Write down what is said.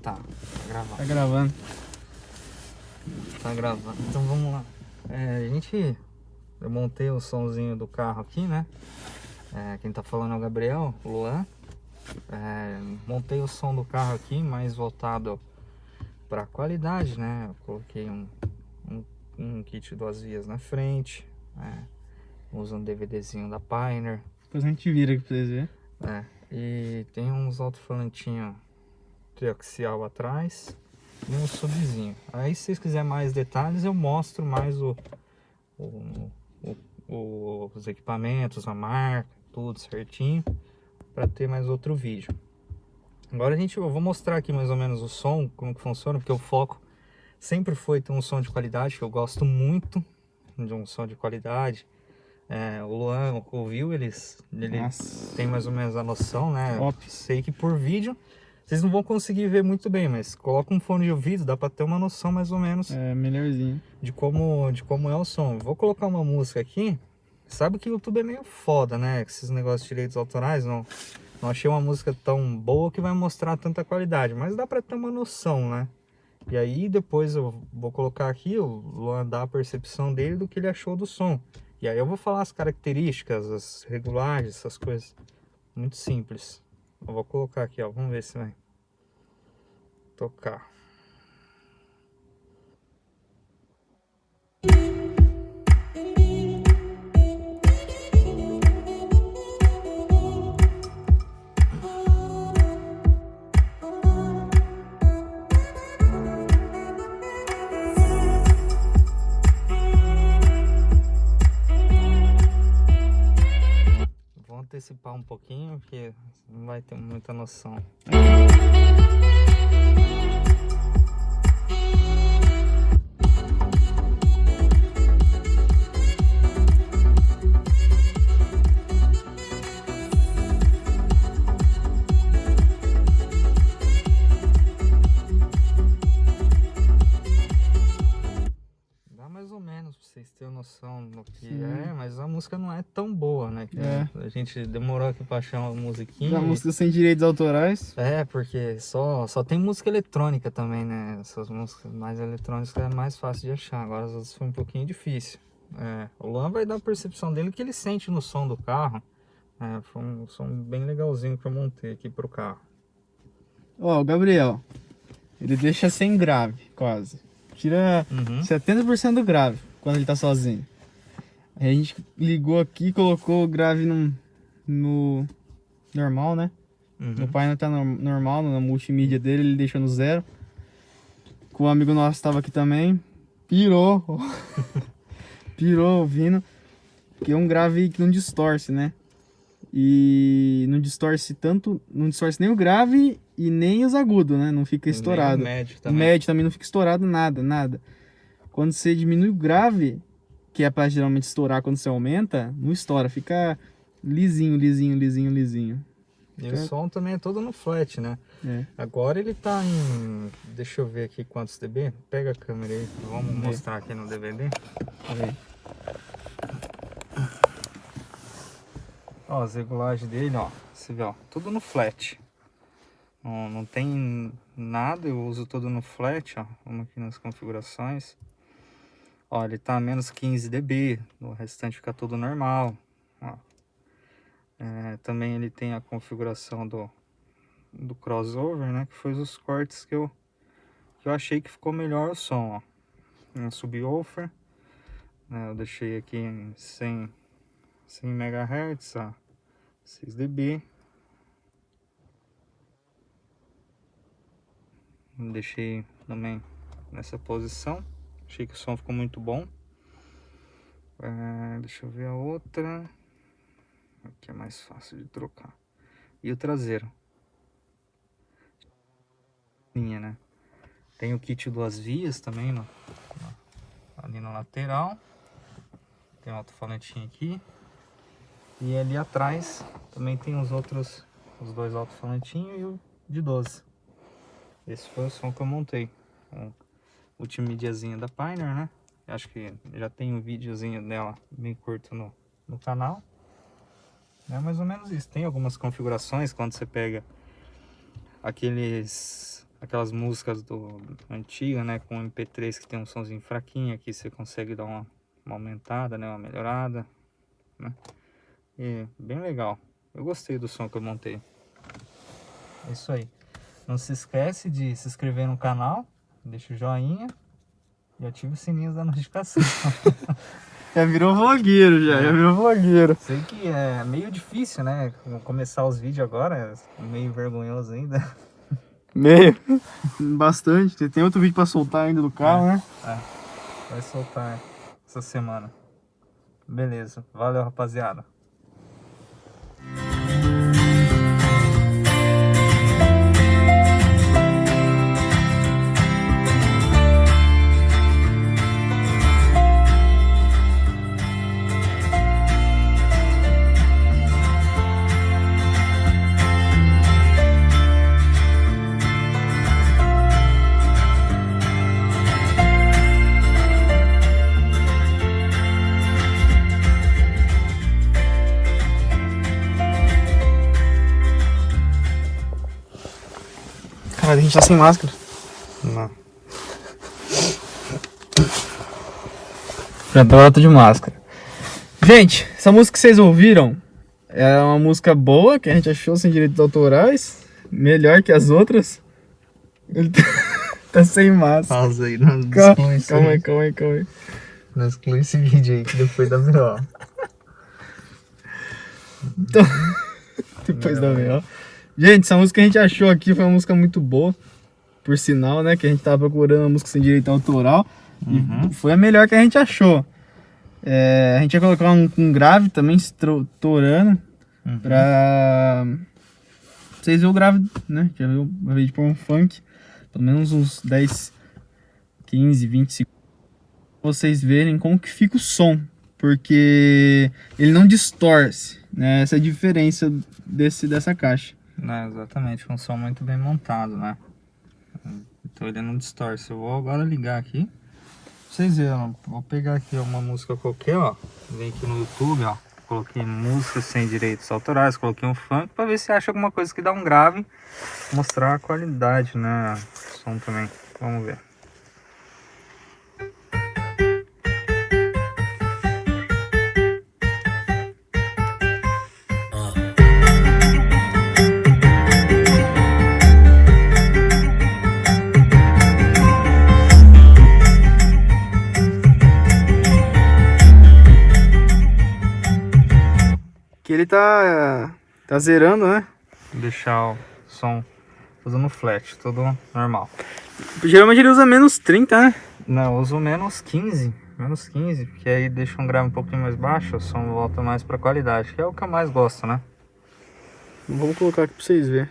Tá gravando. Tá gravando. Tá gravando. Então vamos lá. Eu montei o somzinho do carro aqui, né? Quem tá falando é o Gabriel, o Luan. Montei o som do carro aqui, mais voltado para qualidade, né? Eu coloquei um kit 2 vias na frente, uso um DVDzinho da Pioneer. Depois a gente vira aqui pra vocês verem. E tem uns alto-falantinhos triaxial atrás e um subzinho. Aí se vocês quiserem mais detalhes, eu mostro mais os equipamentos, a marca, tudo certinho, para ter mais outro vídeo. Agora eu vou mostrar aqui mais ou menos o som, como que funciona, porque o foco sempre foi ter um som de qualidade, que eu gosto muito de um som de qualidade. O Luan ouviu, ele Nossa. tem mais ou menos a noção, né? Top. Sei que por vídeo vocês não vão conseguir ver muito bem, mas coloca um fone de ouvido, dá pra ter uma noção mais ou menos Melhorzinho. de como é o som. Vou colocar uma música aqui. Sabe que o YouTube é meio foda, né? Esses negócios de direitos autorais, não achei uma música tão boa que vai mostrar tanta qualidade, mas dá pra ter uma noção, né? E aí depois eu vou colocar aqui, o Luan dá a percepção dele do que ele achou do som. E aí eu vou falar as características, as regulagens, essas coisas. Muito simples. Eu vou colocar aqui, ó. Vamos ver se vai tocar. Vou antecipar um pouquinho, porque não vai ter muita noção. Dá mais ou menos pra vocês terem noção do que mas a música não é tão boa, né? A gente demorou aqui pra achar uma musiquinha. A música sem direitos autorais. Porque só tem música eletrônica também, né? Essas músicas mais eletrônicas é mais fácil de achar. Agora as outras foi um pouquinho difícil. O Luan vai dar a percepção dele que ele sente no som do carro. Foi um som bem legalzinho que eu montei aqui pro carro. Ó, o Gabriel, ele deixa sem grave, quase. Tira 70% do grave quando ele tá sozinho. Aí a gente ligou aqui, colocou o grave no normal, né? Meu pai não tá normal, na multimídia dele, ele deixou no 0. Com um amigo nosso tava aqui também, pirou. Pirou ouvindo. Porque é um grave que não distorce, né? E não distorce tanto, não distorce nem o grave e nem os agudos, né? Não fica estourado. Nem o médio O também. médio também não fica estourado, nada. Quando você diminui o grave, que é pra geralmente estourar quando você aumenta, não estoura, fica lisinho. E o som também é todo no flat, né? Agora ele tá em... Deixa eu ver aqui quantos dB. Pega a câmera aí, vamos mostrar aqui no DVD. Ó, as regulagens dele, ó. Você vê, ó, tudo no flat. Não tem nada, eu uso tudo no flat, ó. Vamos aqui nas configurações. Ó, ele tá a menos 15 dB, o restante fica tudo normal, ó. Também ele tem a configuração do crossover, né? Que foi os cortes que eu achei que ficou melhor o som, ó. Um subwoofer, né? Eu deixei aqui em 100 MHz, ó, 6 dB. Deixei também nessa posição. Achei que o som ficou muito bom. Deixa eu ver a outra. Aqui é mais fácil de trocar. E o traseiro. Linha, né? Tem o kit 2 vias também ali na lateral. Tem um alto-falantinho aqui. E ali atrás também tem os dois alto-falantinhos e o de 12. Esse foi o som que eu montei. Multimídiazinha da Pioneer, né? Acho que já tem um videozinho dela bem curto no canal. É mais ou menos isso. Tem algumas configurações quando você pega aqueles aquelas músicas antigas, né, com MP3 que tem um somzinho fraquinho, aqui você consegue dar uma aumentada, né, uma melhorada, né? E bem legal. Eu gostei do som que eu montei. É isso aí. Não se esquece de se inscrever no canal, deixa o joinha e ativa o sininho da notificação. Já virou vlogueiro, já virou vlogueiro. Sei que é meio difícil, né, começar os vídeos agora, meio vergonhoso ainda. Meio. Bastante. Tem outro vídeo pra soltar ainda do carro, né? Vai soltar essa semana. Beleza. Valeu, rapaziada. Cara, a gente tá sem máscara. Não. Já tô de máscara. Gente, essa música que vocês ouviram é uma música boa, que a gente achou sem direitos autorais. Melhor que as outras. Ele tá sem máscara. Pausa aí, não Calma aí. Não exclui esse vídeo aí que depois dá melhor. Então, depois da melhor. Gente, essa música que a gente achou aqui foi uma música muito boa. Por sinal, né? Que a gente tava procurando uma música sem direito autoral. E foi a melhor que a gente achou. A gente ia colocar um grave também, estourando. Pra vocês verem o grave, né? Já viu? Uma vez de pôr um funk. Pelo menos uns 10, 15, 20 segundos. Pra vocês verem como que fica o som. Porque ele não distorce, né? Essa é a diferença dessa caixa. Não, exatamente, um som muito bem montado, né? Então ele não distorce. Eu vou agora ligar aqui. Pra vocês verem, vou pegar aqui uma música qualquer, ó. Vem aqui no YouTube, ó. Coloquei música sem direitos autorais, coloquei um funk pra ver se acha alguma coisa que dá um grave. Mostrar a qualidade, né? O som também. Vamos ver. Que ele tá zerando, né? Vou deixar o som usando flat, tudo normal. Geralmente ele usa menos 30, né? Não, eu uso menos 15, porque aí deixa um grave um pouquinho mais baixo, o som volta mais pra qualidade, que é o que eu mais gosto, né? Vamos colocar aqui pra vocês verem.